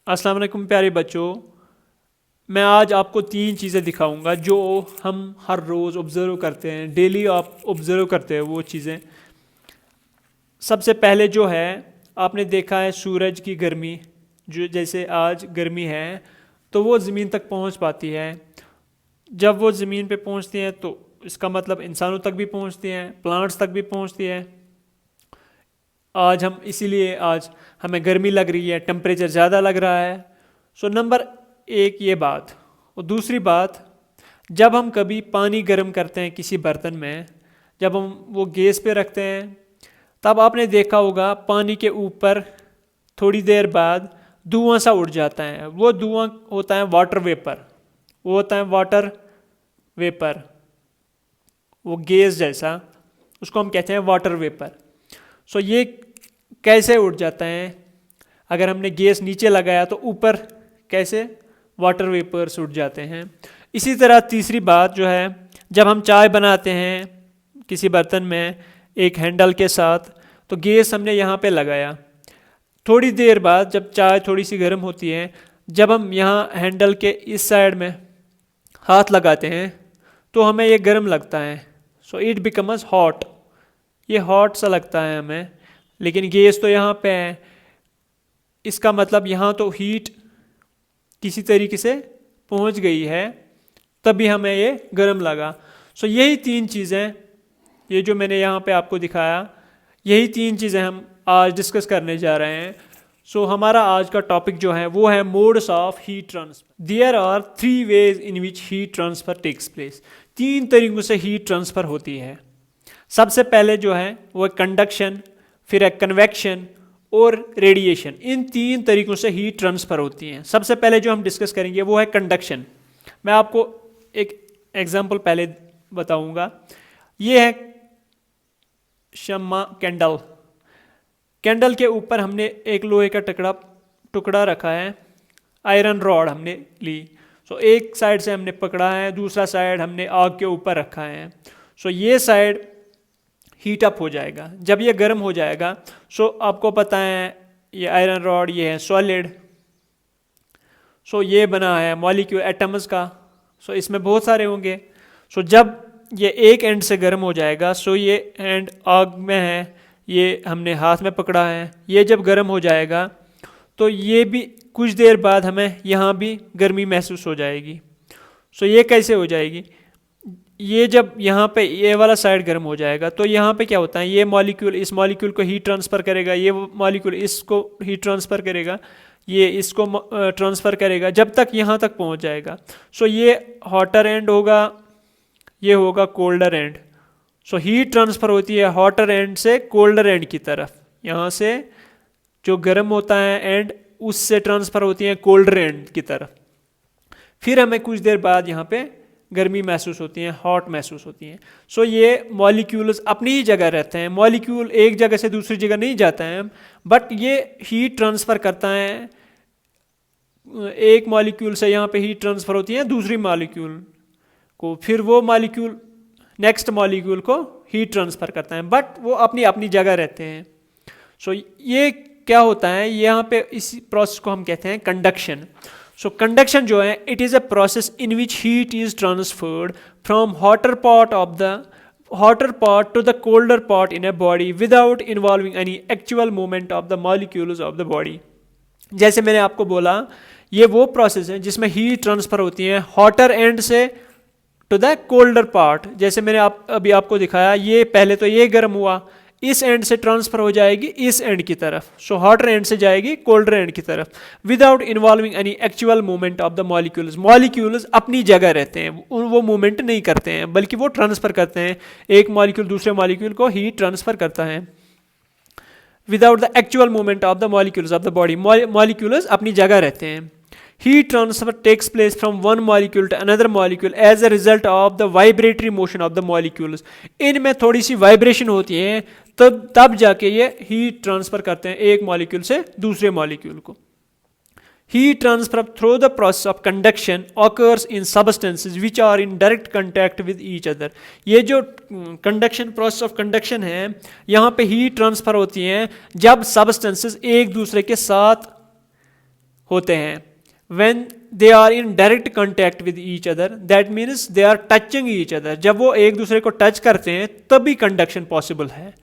अस्सलाम वालेकुम प्यारे बच्चों। मैं आज आपको तीन चीज़ें दिखाऊंगा जो हम हर रोज़ ऑब्ज़र्व करते हैं, डेली आप ऑब्ज़र्व करते हैं वो चीज़ें। सबसे पहले जो है, आपने देखा है सूरज की गर्मी, जो जैसे आज गर्मी है तो वो ज़मीन तक पहुंच पाती है। जब वो ज़मीन पे पहुंचती हैं तो इसका मतलब इंसानों तक भी पहुंचती हैं, प्लांट्स तक भी पहुंचती है। आज हमें गर्मी लग रही है, टेम्परेचर ज़्यादा लग रहा है। सो नंबर एक ये बात। और दूसरी बात, जब हम कभी पानी गर्म करते हैं किसी बर्तन में, जब हम वो गैस पे रखते हैं, तब आपने देखा होगा पानी के ऊपर थोड़ी देर बाद धुआं सा उड़ जाता है। वो धुआं होता है वाटर वेपर, वो होता है वाटर वेपर, वो गैस जैसा, उसको हम कहते हैं वाटर वेपर। सो ये कैसे उड़ जाता है? अगर हमने गैस नीचे लगाया तो ऊपर कैसे वाटर वेपर्स उड़ जाते हैं। इसी तरह तीसरी बात जो है, जब हम चाय बनाते हैं किसी बर्तन में एक हैंडल के साथ, तो गैस हमने यहाँ पे लगाया, थोड़ी देर बाद जब चाय थोड़ी सी गर्म होती है, जब हम यहाँ हैंडल के इस साइड में हाथ लगाते हैं तो हमें ये गर्म लगता है। सो इट बिकम्स हॉट, ये हॉट सा लगता है हमें, लेकिन गैस तो यहाँ पे है। इसका मतलब यहाँ तो हीट किसी तरीके से पहुँच गई है, तभी हमें ये गर्म लगा। सो यही तीन चीज़ें, ये जो मैंने यहाँ पे आपको दिखाया, यही तीन चीज़ें हम आज डिस्कस करने जा रहे हैं। सो हमारा आज का टॉपिक जो है वो है modes of heat transfer. There are 3 ways in which heat transfer takes place. 3 तरीकों से हीट ट्रांसफर होती है। सबसे पहले जो है वो है कंडक्शन, फिर है कन्वेक्शन और रेडिएशन। इन 3 तरीकों से हीट ट्रांसफ़र होती हैं। सबसे पहले जो हम डिस्कस करेंगे वो है कंडक्शन। मैं आपको एक एग्जांपल पहले बताऊंगा। ये है शम्मा कैंडल। कैंडल के ऊपर हमने एक लोहे का टुकड़ा रखा है, आयरन रॉड हमने ली। सो एक साइड से हमने पकड़ा है, दूसरा साइड हमने आग के ऊपर रखा है। सो ये साइड हीट अप हो जाएगा। जब ये गर्म हो जाएगा, सो आपको पता है ये आयरन रॉड, ये है सॉलिड। सो ये बना है मॉलिक्यूल एटम्स का। सो इसमें बहुत सारे होंगे। सो जब ये एक एंड से गर्म हो जाएगा, सो ये एंड आग में है, ये हमने हाथ में पकड़ा है, ये जब गर्म हो जाएगा तो ये भी कुछ देर बाद हमें यहाँ भी गर्मी महसूस हो जाएगी। सो ये कैसे हो जाएगी? ये जब यहाँ पे ये वाला साइड गर्म हो जाएगा तो यहाँ पे क्या होता है, ये मॉलिक्यूल इस मॉलिक्यूल को हीट ट्रांसफ़र करेगा, ये मॉलिक्यूल इसको हीट ट्रांसफ़र करेगा, ये इसको ट्रांसफ़र करेगा, जब तक यहाँ तक पहुँच जाएगा। सो ये हॉटर एंड होगा, ये होगा colder and. So heat transfer होती है हॉटर एंड से कोल्डर एंड की तरफ। यहाँ से जो गर्म होता है एंड, उससे ट्रांसफ़र होती है कोल्डर एंड की तरफ। फिर हमें कुछ देर बाद यहाँ पे गर्मी महसूस होती है, हॉट महसूस होती हैं। सो ये मॉलिक्यूल्स अपनी ही जगह रहते हैं। मॉलिक्यूल एक जगह से दूसरी जगह नहीं जाता है, बट ये हीट ट्रांसफ़र करता है। एक मॉलिक्यूल से यहाँ पे हीट ट्रांसफ़र होती है दूसरी मॉलिक्यूल को, फिर वो मॉलिक्यूल नेक्स्ट मॉलिक्यूल को हीट ट्रांसफ़र करता है, बट वो अपनी अपनी जगह रहते हैं। सो ये क्या होता है, यहाँ पे इस प्रोसेस को हम कहते हैं कंडक्शन। सो कंडक्शन जो है, it is a process in which heat is transferred from hotter part two the colder part in a body without involving any actual movement of the molecules of the body. जैसे मैंने आपको बोला, ये वो process है जिसमें heat transfer होती है हॉटर एंड से टू द कोल्डर पार्ट। जैसे मैंने अभी आपको दिखाया, ये पहले तो ये गर्म हुआ, इस एंड से ट्रांसफ़र हो जाएगी इस एंड की तरफ। सो हॉटर एंड से जाएगी कोल्डर एंड की तरफ without involving any actual movement of the molecules. Molecules अपनी जगह रहते हैं, वो मूवमेंट नहीं करते हैं, बल्कि वो ट्रांसफ़र करते हैं। एक मॉलिक्यूल दूसरे मॉलिक्यूल को हीट ट्रांसफ़र करता है without the actual movement of the molecules of the body. Molecules अपनी जगह रहते हैं। Heat transfer takes place from one molecule to another molecule as a result of the vibratory motion of the molecules. इनमें थोड़ी सी vibration होती है, तब जाके ये हीट ट्रांसफ़र करते हैं एक मॉलिक्यूल से दूसरे मॉलिक्यूल को। Heat transfer through the process of conduction occurs in substances which are in direct contact with each other. ये जो कंडक्शन प्रोसेस ऑफ कंडक्शन है, यहाँ पे हीट ट्रांसफ़र होती है जब सबस्टेंसेस एक दूसरे के साथ होते हैं। when they are in direct contact with each other, that means they are touching each other, जब वो एक दूसरे को टच करते हैं तभी कंडक्शन पॉसिबल है,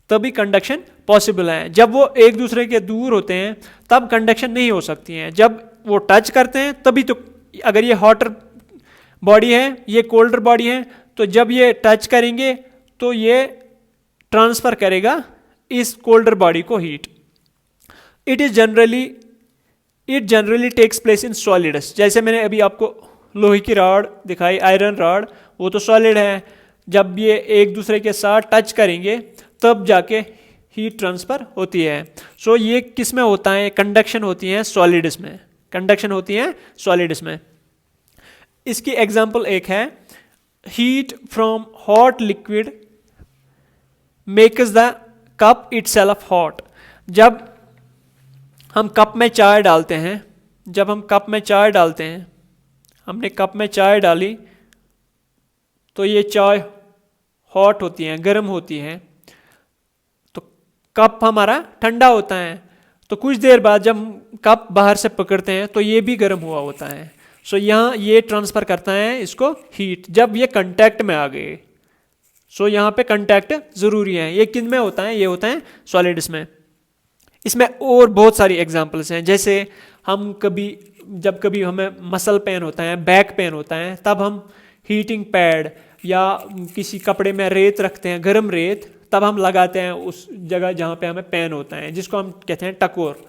तभी कंडक्शन पॉसिबल है। जब वो एक दूसरे के दूर होते हैं तब कंडक्शन नहीं हो सकती है। जब वो टच करते हैं तभी तो, अगर ये हॉटर बॉडी है, ये कोल्डर बॉडी है, तो जब ये टच करेंगे तो ये ट्रांसफर करेगा इस कोल्डर बॉडी को heat. It generally takes place in solids. जैसे मैंने अभी आपको लोहे की रॉड दिखाई, आयरन रॉड, वो तो सॉलिड है, जब ये एक दूसरे के साथ टच करेंगे तब जाके हीट ट्रांसफर होती है। सो ये किस में होता है? कंडक्शन होती है सॉलिड्स में, कंडक्शन होती है सॉलिड्स में। इसकी एग्जांपल एक है, heat from hot liquid makes the cup itself hot. जब हम कप में चाय डालते हैं, जब हम कप में चाय डालते हैं, हमने कप में चाय डाली तो ये चाय हॉट होती है, गर्म होती है, तो कप हमारा ठंडा होता है। तो कुछ देर बाद जब कप बाहर से पकड़ते हैं तो ये भी गर्म हुआ होता है। सो यहाँ ये ट्रांसफ़र करता है इसको हीट, जब ये कांटेक्ट में आ गए। सो यहाँ पे कांटेक्ट ज़रूरी है। ये किन में होता है? ये होता है सॉलिड्स में। इसमें और बहुत सारी एग्जांपल्स हैं, जैसे हम जब कभी हमें मसल पेन होता है, बैक पेन होता है, तब हम हीटिंग पैड या किसी कपड़े में रेत रखते हैं, गर्म रेत, तब हम लगाते हैं उस जगह जहाँ पे हमें पेन होता है, जिसको हम कहते हैं टकोर।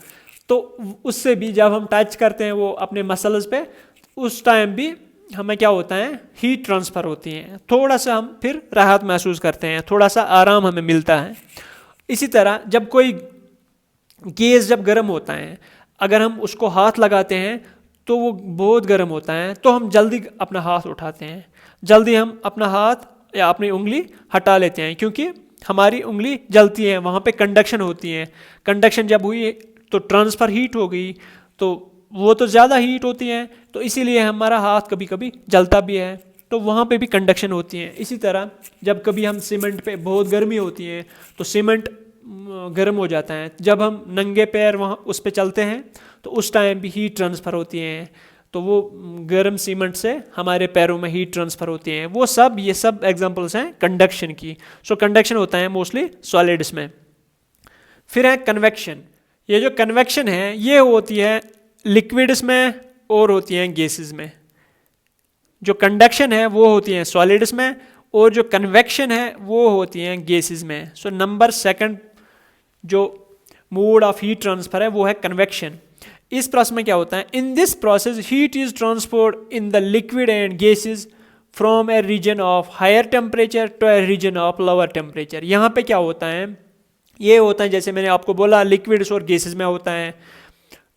तो उससे भी जब हम टच करते हैं वो अपने मसल्स पे, उस टाइम भी हमें क्या होता है? हीट ट्रांसफ़र होती है। थोड़ा सा हम फिर राहत महसूस करते हैं, थोड़ा सा आराम हमें मिलता है। इसी तरह जब कोई गैस जब गर्म होता है, अगर हम उसको हाथ लगाते हैं तो वो बहुत गर्म होता है, तो हम जल्दी अपना हाथ उठाते हैं, जल्दी हम अपना हाथ या अपनी उंगली हटा लेते हैं, क्योंकि हमारी उंगली जलती है, वहाँ पे कंडक्शन होती है। कंडक्शन जब हुई तो ट्रांसफ़र हीट हो गई, तो वो तो ज़्यादा हीट होती है, तो इसीलिए हमारा हाथ कभी कभी जलता भी है, तो वहाँ पे भी कंडक्शन होती है। इसी तरह जब कभी हम सीमेंट पे बहुत गर्मी होती है तो सीमेंट गर्म हो जाता है, जब हम नंगे पैर वहाँ उस पे चलते हैं तो उस टाइम भी हीट ट्रांसफ़र होती है, तो वो गर्म सीमेंट से हमारे पैरों में हीट ट्रांसफ़र होती है। वो सब, ये सब एग्जांपल्स हैं कंडक्शन की। सो कंडक्शन होता है मोस्टली सॉलिड्स में। फिर है कन्वेक्शन। ये जो कन्वेक्शन है ये होती है लिक्विड्स में और होती हैं गैसेस में। जो कंडक्शन है वो होती हैं सॉलिड्स में, और जो कन्वेक्शन है वो होती हैं गैसेस में। सो नंबर सेकंड जो मोड ऑफ हीट ट्रांसफर है वो है कन्वेक्शन। इस प्रोसेस में क्या होता है? In this process heat is transferred in the liquid and gases from a region of higher temperature to a region of lower temperature. यहाँ पे क्या होता है? ये होता है, जैसे मैंने आपको बोला लिक्विड्स और गैसेस में होता है,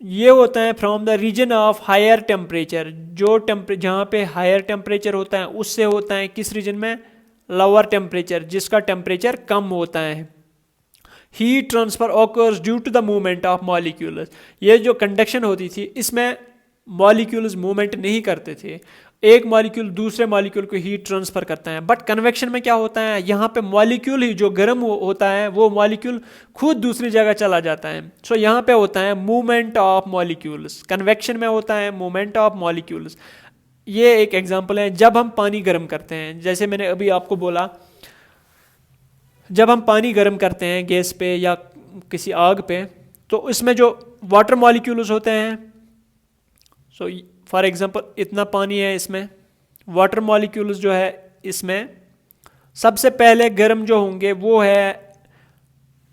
ये होता है from the region of higher temperature. जो जहाँ पे हायर टेम्परेचर होता है उससे होता है किस रीजन में? लोअर टेम्परेचर, जिसका टेम्परेचर कम होता है। Heat transfer occurs due to the movement of molecules. ये जो कंडक्शन होती थी इसमें मॉलिक्यूल्स मूवमेंट नहीं करते थे, एक मॉलिक्यूल दूसरे मॉलिक्यूल को हीट ट्रांसफर करता है। बट कन्वेक्शन में क्या होता है? यहाँ पे मॉलिक्यूल ही जो गर्म होता है वो मॉलिक्यूल खुद दूसरी जगह चला जाता है। सो यहाँ पे होता है मूवमेंट ऑफ मॉलिक्यूल्स, कन्वेक्शन में होता है मूवमेंट ऑफ मॉलिक्यूल्स। ये एक एग्जांपल है जब हम पानी गर्म करते हैं, जैसे मैंने अभी आपको बोला, जब हम पानी गर्म करते हैं गैस पे या किसी आग पे, तो इसमें जो वाटर मॉलिक्यूल्स होते हैं, सो फॉर एग्जांपल इतना पानी है, इसमें वाटर मॉलिक्यूल्स जो है इसमें सबसे पहले गर्म जो होंगे वो है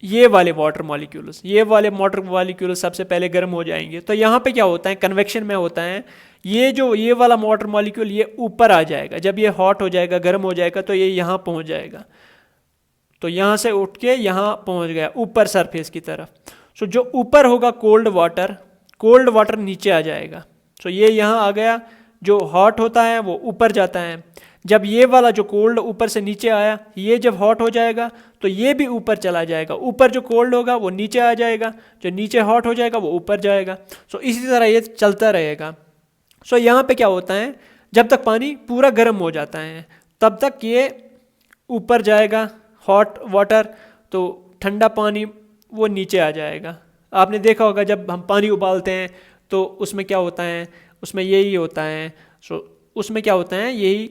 ये वाले वाटर मॉलिक्यूल्स। ये वाले वाटर मॉलिक्यूल्स सबसे पहले गर्म हो जाएंगे। तो यहाँ पे क्या होता है? कन्वेक्शन में होता है ये वाला वाटर मॉलिक्यूल ये ऊपर आ जाएगा, जब ये हॉट हो जाएगा, गर्म हो जाएगा, तो ये यहाँ पहुँच जाएगा, तो यहाँ से उठ के यहाँ पहुँच गया ऊपर सरफेस की तरफ। सो जो ऊपर होगा कोल्ड वाटर नीचे आ जाएगा। सो ये यहाँ आ गया, जो हॉट होता है वो ऊपर जाता है। जब ये वाला जो कोल्ड ऊपर से नीचे आया, ये जब हॉट हो जाएगा तो ये भी ऊपर चला जाएगा। ऊपर जो कोल्ड होगा वो नीचे आ जाएगा, जो नीचे हॉट हो जाएगा वो ऊपर जाएगा। सो इसी तरह ये चलता रहेगा। सो यहाँ पे क्या होता है? जब तक पानी पूरा गर्म हो जाता है तब तक ये ऊपर जाएगा हॉट वाटर, तो ठंडा पानी वो नीचे आ जाएगा। आपने देखा होगा जब हम पानी उबालते हैं तो उसमें क्या होता है, उसमें यही होता है। सो उसमें क्या होता है, यही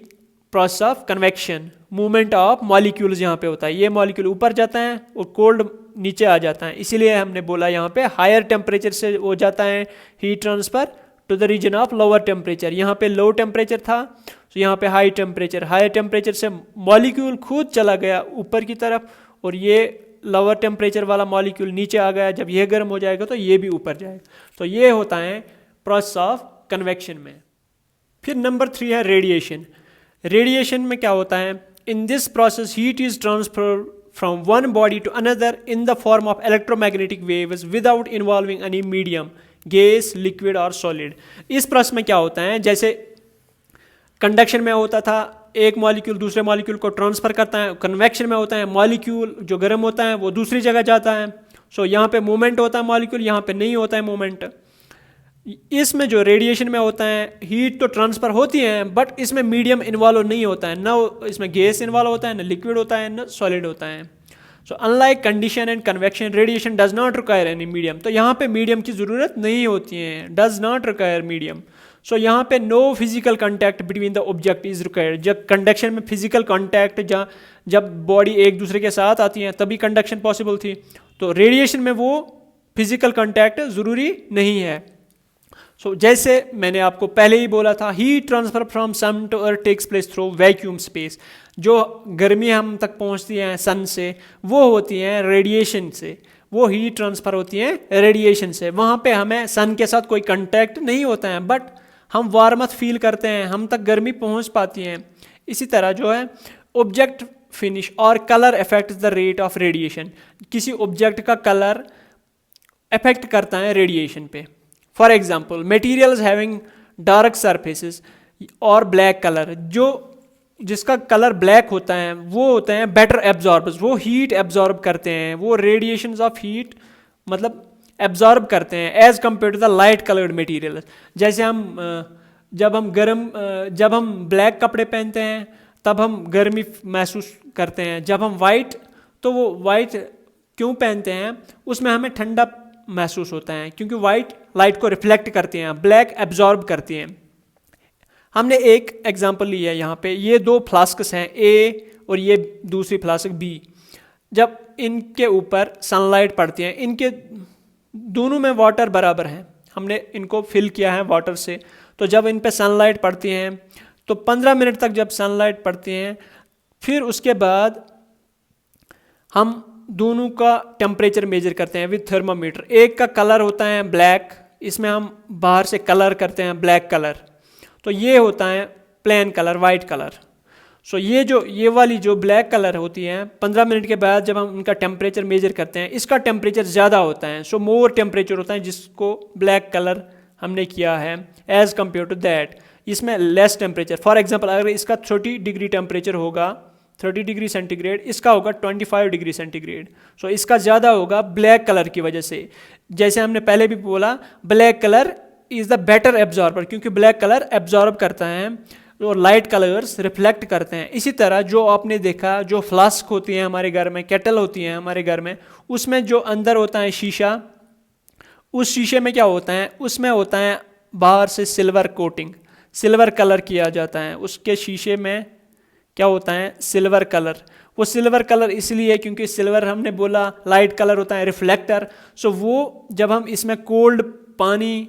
process of convection, movement of molecules यहाँ पे होता है। ये मॉलिक्यूल ऊपर जाता है और कोल्ड नीचे आ जाता है, इसीलिए हमने बोला यहाँ पे हायर टेम्परेचर से हो जाता है heat transfer to the region of lower temperature. यहाँ पे लो टेम्परेचर था, तो यहाँ पे हाई टेम्परेचर से मॉलिक्यूल खुद चला गया ऊपर की तरफ, और ये लोअर टेम्परेचर वाला मॉलिक्यूल नीचे आ गया। जब ये गर्म हो जाएगा तो ये भी ऊपर जाएगा। तो ये होता है प्रोसेस ऑफ कन्वेक्शन में। फिर नंबर 3 है रेडिएशन। रेडिएशन में क्या होता है, in this process heat is transfer from one body to another in the form of electromagnetic waves without involving any medium, gas, liquid और सॉलिड। इस प्रोसेस में क्या होता है, जैसे कंडक्शन में होता था एक मॉलिक्यूल दूसरे मॉलिक्यूल को ट्रांसफर करता है, कन्वेक्शन में होता है मॉलिक्यूल जो गर्म होता है वो दूसरी जगह जाता है। सो यहाँ पे मूवमेंट होता है मॉलिक्यूल, यहाँ पे नहीं होता है मूवमेंट। इसमें जो रेडिएशन में होता है हीट तो ट्रांसफ़र होती है, बट इसमें मीडियम इन्वॉल्व नहीं होता है, ना इसमें गैस इन्वॉल्व होता है, ना लिक्विड होता है, ना सॉलिड होता है। So unlike condition and convection, radiation does not require any medium. तो यहाँ पे मीडियम की ज़रूरत नहीं होती है, does not require medium. So यहाँ पे no physical contact between the object is required. जब कंडक्शन में फिजिकल कॉन्टैक्ट, जब बॉडी एक दूसरे के साथ आती हैं तभी कंडक्शन पॉसिबल थी, तो रेडिएशन में वो फिजिकल कॉन्टैक्ट ज़रूरी नहीं है। सो जैसे मैंने आपको पहले ही बोला था, heat transfer from sun to earth takes place through vacuum space. जो गर्मी हम तक पहुंचती है सन से, वो होती हैं रेडिएशन से, वो हीट ट्रांसफ़र होती हैं रेडिएशन से। वहाँ पे हमें सन के साथ कोई कांटेक्ट नहीं होता है, बट हम वार्मथ फील करते हैं, हम तक गर्मी पहुँच पाती हैं। इसी तरह जो है ऑब्जेक्ट फिनिश और colour affect the rate of radiation. किसी ऑब्जेक्ट का कलर अफेक्ट करता है रेडिएशन पे। For example materials having dark surfaces और ब्लैक कलर, जिसका कलर ब्लैक होता है वो होते हैं बेटर एब्जॉर्बर्स, वो हीट एब्जॉर्ब करते हैं, वो रेडिएशंस ऑफ हीट मतलब एब्जॉर्ब करते हैं as compare to the light coloured material. जैसे जब हम ब्लैक कपड़े पहनते हैं तब हम गर्मी महसूस करते हैं, जब हम वाइट, तो वो वाइट क्यों पहनते हैं, उसमें हमें ठंडा महसूस होता है, क्योंकि वाइट लाइट को रिफ्लेक्ट करती हैं, ब्लैक एब्जॉर्ब करती हैं। हमने एक एग्जांपल लिया है यहाँ पे, ये दो फ्लास्क्स हैं ए और ये दूसरी फ्लास्क बी। जब इनके ऊपर सनलाइट पड़ती है, इनके दोनों में वाटर बराबर है, हमने इनको फिल किया है वाटर से, तो जब इन पे सनलाइट पड़ती हैं तो 15 मिनट तक जब सनलाइट पड़ती हैं, फिर उसके बाद हम दोनों का टेम्परेचर मेजर करते हैं विद थर्मामीटर। एक का कलर होता है ब्लैक, इसमें हम बाहर से कलर करते हैं ब्लैक कलर, तो ये होता है प्लेन कलर वाइट कलर। सो ये वाली जो ब्लैक कलर होती है 15 मिनट के बाद जब हम उनका टेम्परेचर मेजर करते हैं, इसका टेम्परेचर ज़्यादा होता है, सो मोर टेम्परेचर होता है जिसको ब्लैक कलर हमने किया है एज़ कम्पेयर टू दैट। इसमें लेस टेम्परेचर, फॉर एग्जांपल अगर इसका 30 डिग्री टेम्परेचर होगा 30 डिग्री सेंटीग्रेड, इसका होगा 25 डिग्री सेंटीग्रेड। सो इसका ज़्यादा होगा ब्लैक कलर की वजह से। जैसे हमने पहले भी बोला, black colour is the better absorber, क्योंकि ब्लैक कलर एब्जॉर्ब करता है और लाइट कलर्स रिफ्लेक्ट करते हैं। इसी तरह जो आपने देखा, जो फ्लास्क होती हैं हमारे घर में, केटल होती हैं हमारे घर में, उसमें जो अंदर होता है शीशा, उस शीशे में क्या होता है, उसमें होता है बाहर से सिल्वर कोटिंग, सिल्वर कलर किया जाता है उसके शीशे में। क्या होता है, सिल्वर कलर। वो सिल्वर कलर इसलिए क्योंकि सिल्वर हमने बोला लाइट कलर होता है, रिफ्लेक्टर। सो वो जब हम इसमें कोल्ड पानी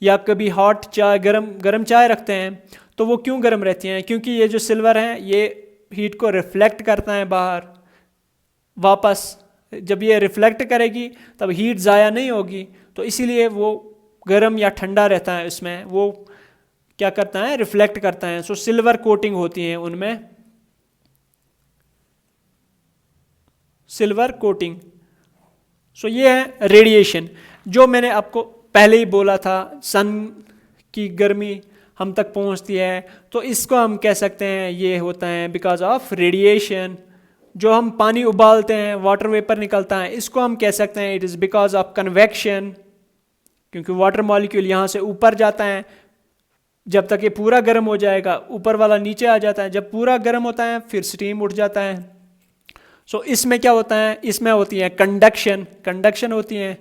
या कभी हॉट चाय, गरम चाय रखते हैं, तो वो क्यों गर्म रहती हैं, क्योंकि ये जो सिल्वर है ये हीट को रिफ्लेक्ट करता है बाहर वापस। जब ये रिफ्लेक्ट करेगी तब हीट ज़ाया नहीं होगी, तो इसीलिए वो गर्म या ठंडा रहता है, इसमें वो क्या करता है, रिफ्लेक्ट करता है। सो सिल्वर कोटिंग होती है उनमें, सिल्वर कोटिंग। सो ये है रेडिएशन, जो मैंने आपको पहले ही बोला था, सन की गर्मी हम तक पहुंचती है, तो इसको हम कह सकते हैं ये होता है बिकॉज ऑफ रेडिएशन। जो हम पानी उबालते हैं, वाटर वेपर निकलता है, इसको हम कह सकते हैं it is because of convection, क्योंकि वाटर मॉलिक्यूल यहाँ से ऊपर जाता है, जब तक ये पूरा गर्म हो जाएगा ऊपर वाला नीचे आ जाता है, जब पूरा गर्म होता है फिर स्टीम उठ जाता है। सो इसमें क्या होता है, इसमें होती है कंडक्शन होती है।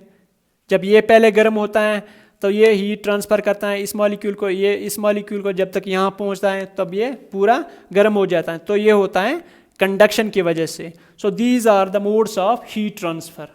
जब ये पहले गर्म होता है तो ये हीट ट्रांसफ़र करता है इस मॉलिक्यूल को, ये इस मॉलिक्यूल को जब तक यहाँ पहुँचता है तब ये पूरा गर्म हो जाता है। तो ये होता है कंडक्शन की वजह से। So these are the modes of heat transfer.